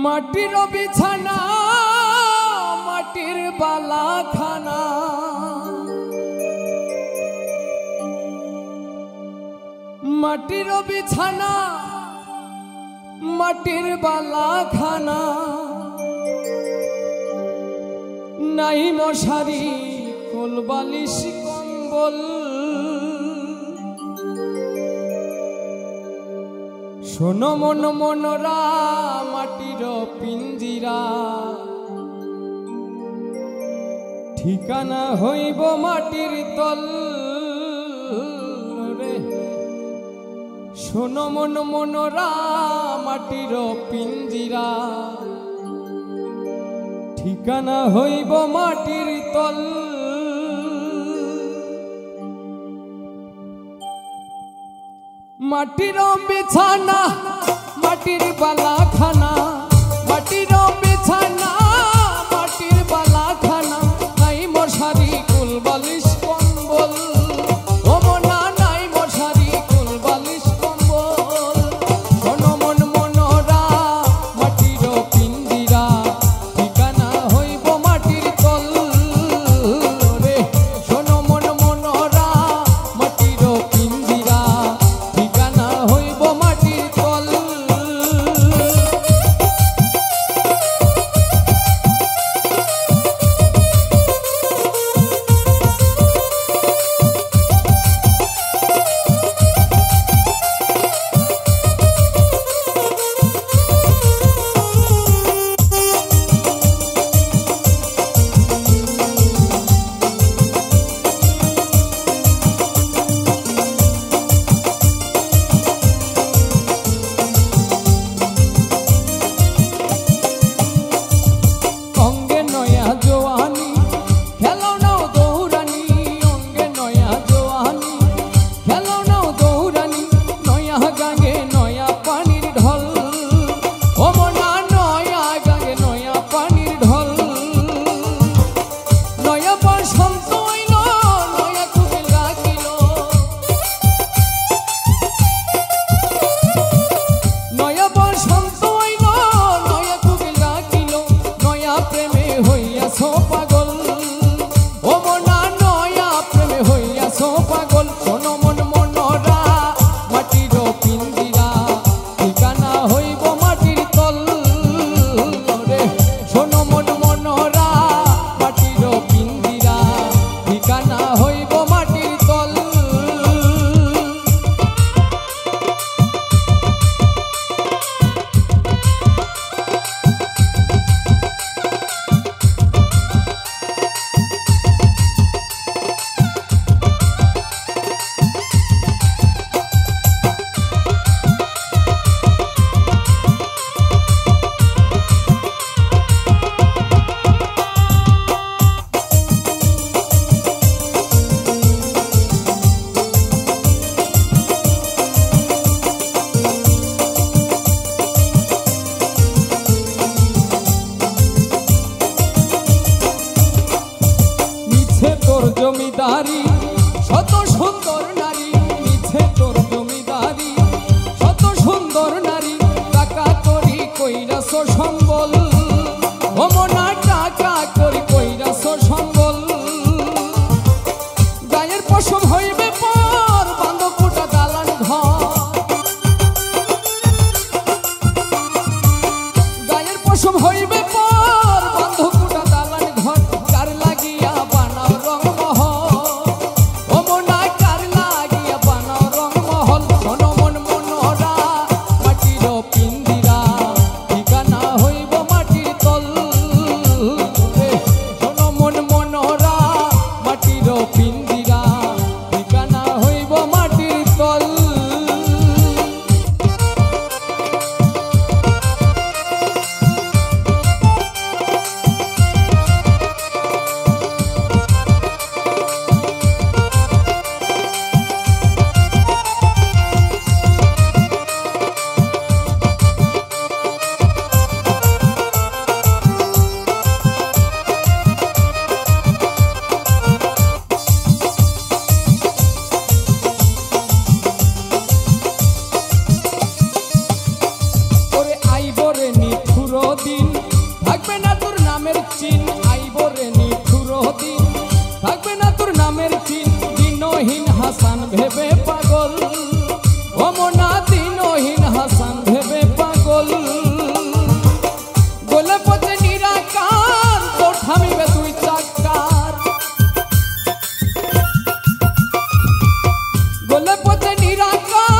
মাটির বিছানা মাটির বালাখানা মাটির বিছানা মাটির বালাখানা নাই মশারি কোল বালিশ কম্বল শোনো মন মনরা মাটির পিঞ্জিরা ঠিকানা হইব মাটির তল রে শোনো মন মনরা মাটির পিঞ্জিরা ঠিকানা হইব মাটির তল মাটির বিছানা মাটির বালাখানা মাটির বিছানা মাটির বালাখানা নাই মশারি কুল বালিশ কম্বল ও মনা নাই মশারি কুল বালিশ কম্বল শোনো মন মনরা মাটির পিঞ্জিরা ঠিকানা হইব মাটির তল রে শোনো মন মনরা মাটির পিঞ্জিরা হইব মাটির তল জমিদারি শত সুন্দর নারী মিছে তোর জমিদারি শত সুন্দর নারী টাকা করি কইরাছ সম্বল ও মনা টাকা করি কইরাছ সম্বল গায়ের পশম হইবে পর বান্ধ কোটা দালান ঘর গায়ের পশম হইবে পর বান্ধ কোটা দালান ঘর কার লাগিয়া বানাও রং দিন থাকবে না তোর নামের চিন আইব রে নিঠুর দিন থাকবে না তোর নামের চিন দিনহীন হাসান ভেবে পাগল ও মনা দিনহীন হাসান ভেবে পাগল গোলে পথে নিরাকার তোর থামিবে তুই চাকার গোলে পথে নিরাকার